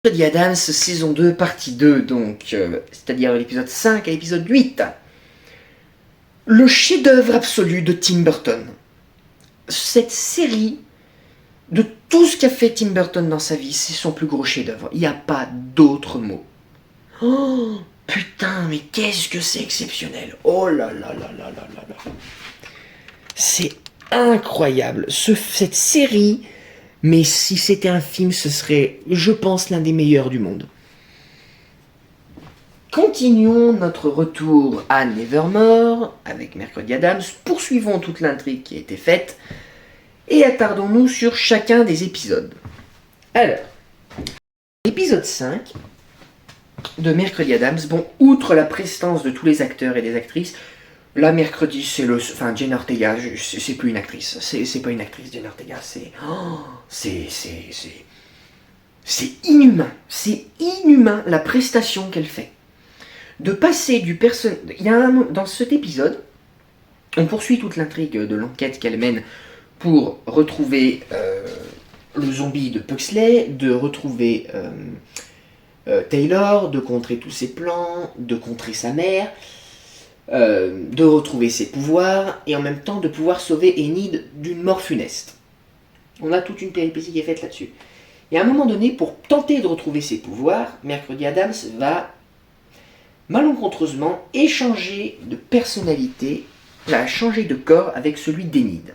Mercredi Addams, saison 2, partie 2, donc, c'est-à-dire l'épisode 5 à l'épisode 8. Le chef-d'œuvre absolu de Tim Burton. Cette série, de tout ce qu'a fait Tim Burton dans sa vie, c'est son plus gros chef-d'œuvre. Il n'y a pas d'autre mot. Oh, putain, mais qu'est-ce que c'est exceptionnel. Oh là là là là là là là. C'est incroyable. Cette série... Mais si c'était un film, ce serait, je pense, l'un des meilleurs du monde. Continuons notre retour à Nevermore avec Mercredi Addams, poursuivons toute l'intrigue qui a été faite et attardons-nous sur chacun des épisodes. Alors, l'épisode 5 de Mercredi Addams, bon, outre la prestance de tous les acteurs et des actrices, là, mercredi, c'est le... Enfin, Jenna Ortega, c'est plus une actrice. C'est pas une actrice, Jenna Ortega, c'est... Oh, c'est inhumain. C'est inhumain, la prestation qu'elle fait. De passer du personnage... Il y a dans cet épisode, on poursuit toute l'intrigue de l'enquête qu'elle mène pour retrouver le zombie de Pugsley, de retrouver Taylor, de contrer tous ses plans, de contrer sa mère... de retrouver ses pouvoirs et en même temps de pouvoir sauver Enid d'une mort funeste. On a toute une péripétie qui est faite là-dessus. Et à un moment donné, pour tenter de retrouver ses pouvoirs, Mercredi Addams va malencontreusement échanger de personnalité, va changer de corps avec celui d'Enid.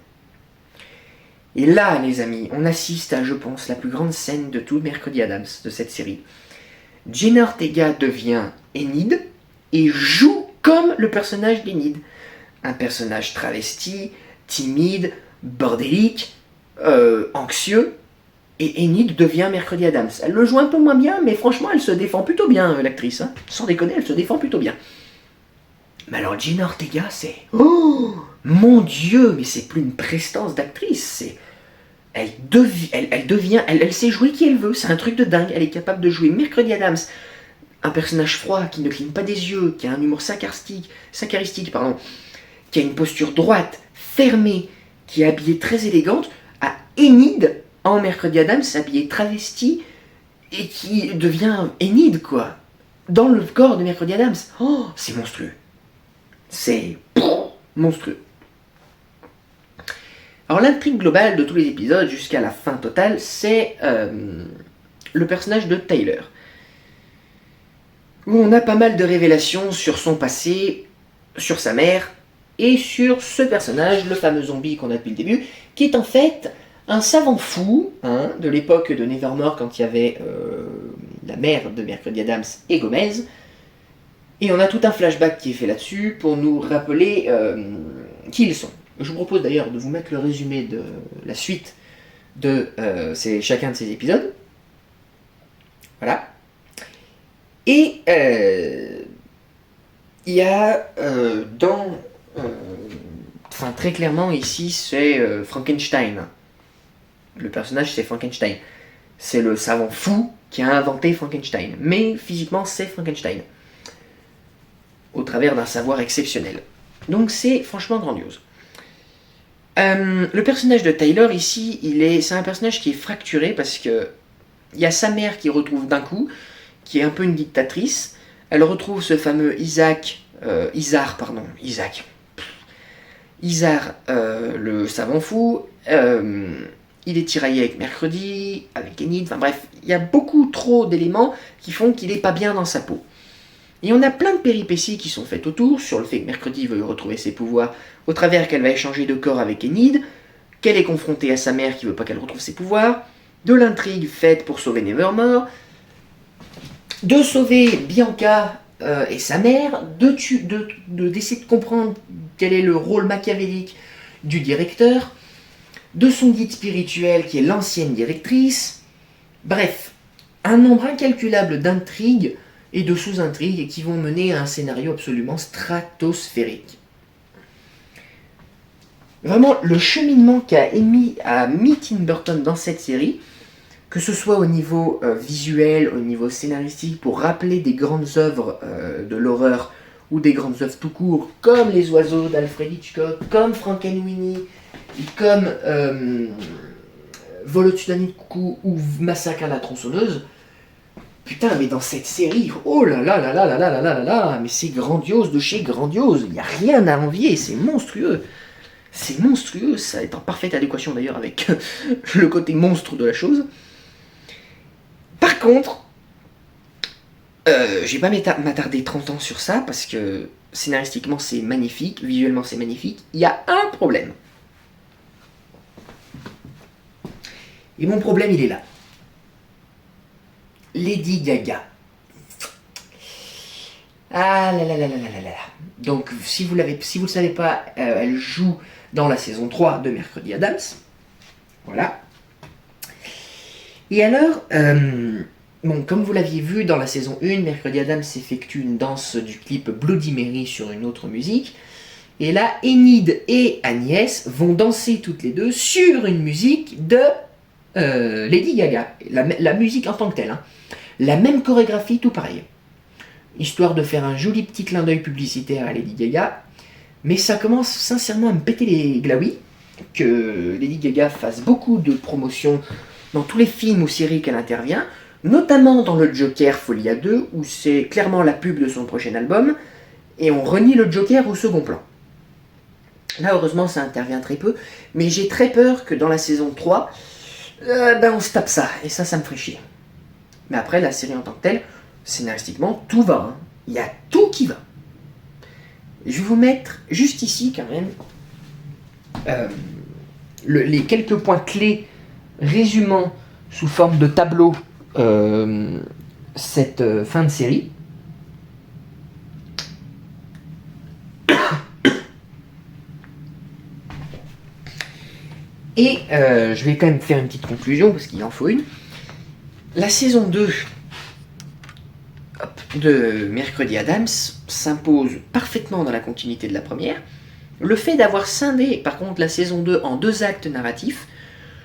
Et là, les amis, on assiste à, je pense, la plus grande scène de tout Mercredi Addams de cette série. Jenna Ortega devient Enid et joue comme le personnage d'Enid. Un personnage travesti, timide, bordélique, anxieux. Et Enid devient Mercredi Addams. Elle le joue un peu moins bien, mais franchement, elle se défend plutôt bien, l'actrice. Hein. Sans déconner, elle se défend plutôt bien. Mais alors, Jenna Ortega, c'est... Oh mon Dieu, mais c'est plus une prestance d'actrice. Elle sait jouer qui elle veut. C'est un truc de dingue. Elle est capable de jouer Mercredi Addams, un personnage froid, qui ne cligne pas des yeux, qui a un humour sacaristique, qui a une posture droite, fermée, qui est habillée très élégante, à Enid, en Mercredi Addams, habillée travestie, et qui devient Enid, quoi. Dans le corps de Mercredi Addams. Oh, c'est monstrueux. C'est monstrueux. Alors l'intrigue globale de tous les épisodes, jusqu'à la fin totale, c'est le personnage de Tyler, où on a pas mal de révélations sur son passé, sur sa mère, et sur ce personnage, le fameux zombie qu'on a depuis le début, qui est en fait un savant fou de l'époque de Nevermore, quand il y avait la mère de Mercredi Addams et Gomez. Et on a tout un flashback qui est fait là-dessus pour nous rappeler qui ils sont. Je vous propose d'ailleurs de vous mettre le résumé de la suite de chacun de ces épisodes. Voilà. Et il y a très clairement ici, c'est Frankenstein. Le personnage, c'est Frankenstein. C'est le savant fou qui a inventé Frankenstein. Mais physiquement, c'est Frankenstein. Au travers d'un savoir exceptionnel. Donc c'est franchement grandiose. Le personnage de Tyler ici, c'est un personnage qui est fracturé parce que il y a sa mère qui retrouve d'un coup, qui est un peu une dictatrice. Elle retrouve ce fameux Isaac, le savant fou. Il est tiraillé avec Mercredi, avec Enid, enfin bref, il y a beaucoup trop d'éléments qui font qu'il n'est pas bien dans sa peau. Et on a plein de péripéties qui sont faites autour, sur le fait que Mercredi veut retrouver ses pouvoirs, au travers qu'elle va échanger de corps avec Enid, qu'elle est confrontée à sa mère qui veut pas qu'elle retrouve ses pouvoirs, de l'intrigue faite pour sauver Nevermore, de sauver Bianca et sa mère, d'essayer de comprendre quel est le rôle machiavélique du directeur, de son guide spirituel qui est l'ancienne directrice. Bref, un nombre incalculable d'intrigues et de sous-intrigues qui vont mener à un scénario absolument stratosphérique. Vraiment, le cheminement qu'a mis Tim Burton dans cette série, que ce soit au niveau visuel, au niveau scénaristique, pour rappeler des grandes œuvres de l'horreur, ou des grandes œuvres tout court, comme Les Oiseaux d'Alfred Hitchcock, comme Frankenweenie, comme Vol au-dessus d'un nid de coucou ou Massacre à la tronçonneuse, Putain, mais dans cette série, oh là là là là là là là là là là, mais c'est grandiose de chez grandiose, il n'y a rien à envier, c'est monstrueux. C'est monstrueux, ça est en parfaite adéquation d'ailleurs avec le côté monstre de la chose. Par contre, je vais pas m'attarder 30 ans sur ça parce que scénaristiquement c'est magnifique, visuellement c'est magnifique. Il y a un problème. Et mon problème il est là. Lady Gaga. Ah là là là là là là là. Donc si vous le savez pas, elle joue dans la saison 3 de Mercredi Adams. Voilà. Et alors, bon, comme vous l'aviez vu dans la saison 1, Mercredi Adams effectue une danse du clip Bloody Mary sur une autre musique. Et là, Enid et Agnès vont danser toutes les deux sur une musique de Lady Gaga. La musique en tant que telle. Hein. La même chorégraphie, tout pareil. Histoire de faire un joli petit clin d'œil publicitaire à Lady Gaga. Mais ça commence sincèrement à me péter les glaouis que Lady Gaga fasse beaucoup de promotions dans tous les films ou séries qu'elle intervient, notamment dans le Joker Folia 2, où c'est clairement la pub de son prochain album, et on renie le Joker au second plan. Là, heureusement, ça intervient très peu, mais j'ai très peur que dans la saison 3, on se tape ça, et ça me ferait chier. Mais après, la série en tant que telle, scénaristiquement, tout va. Hein. Il y a tout qui va. Je vais vous mettre juste ici, quand même, les quelques points clés résumant sous forme de tableau cette fin de série. Et je vais quand même faire une petite conclusion, parce qu'il en faut une. La saison 2 de Mercredi Adams s'impose parfaitement dans la continuité de la première. Le fait d'avoir scindé, par contre, la saison 2 en 2 actes narratifs,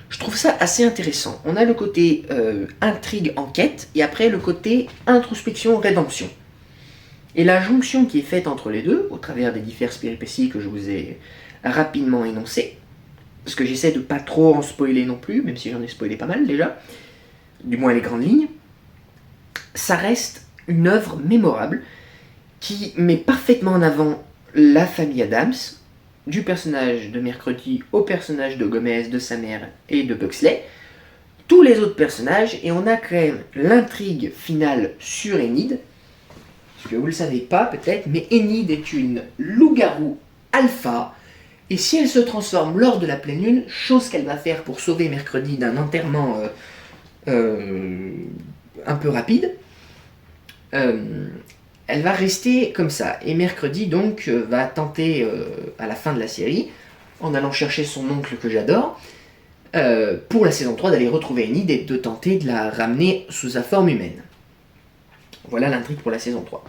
je trouve ça assez intéressant. On a le côté intrigue-enquête, et après le côté introspection-rédemption. Et la jonction qui est faite entre les deux, au travers des diverses péripéties que je vous ai rapidement énoncées, parce que j'essaie de pas trop en spoiler non plus, même si j'en ai spoilé pas mal déjà, du moins les grandes lignes, ça reste une œuvre mémorable qui met parfaitement en avant la famille Adams, du personnage de Mercredi au personnage de Gomez, de sa mère et de Buxley, tous les autres personnages, et on a quand même l'intrigue finale sur Enid, parce que vous le savez pas peut-être, mais Enid est une loup-garou alpha, et si elle se transforme lors de la pleine lune, chose qu'elle va faire pour sauver Mercredi d'un enterrement un peu rapide, elle va rester comme ça. Et Mercredi, donc, va tenter, à la fin de la série, en allant chercher son oncle que j'adore, pour la saison 3, d'aller retrouver Enid et de tenter de la ramener sous sa forme humaine. Voilà l'intrigue pour la saison 3.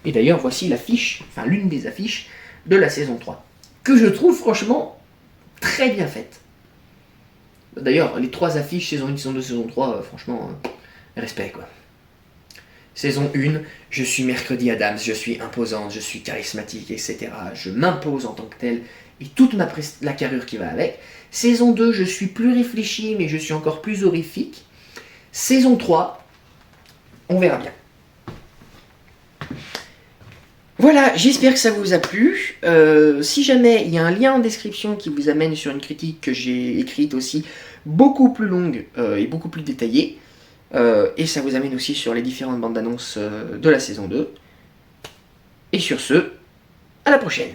Et d'ailleurs, voici l'affiche, enfin l'une des affiches de la saison 3, que je trouve franchement très bien faite. D'ailleurs, les 3 affiches, saison 1, saison 2, saison 3, franchement, respect quoi. Saison 1, je suis Mercredi Adams, je suis imposante, je suis charismatique, etc. Je m'impose en tant que tel, et toute la carrure qui va avec. Saison 2, je suis plus réfléchi, mais je suis encore plus horrifique. Saison 3, on verra bien. Voilà, j'espère que ça vous a plu. Si jamais il y a un lien en description qui vous amène sur une critique que j'ai écrite aussi, beaucoup plus longue et beaucoup plus détaillée. Et ça vous amène aussi sur les différentes bandes d'annonces de la saison 2. Et sur ce, à la prochaine.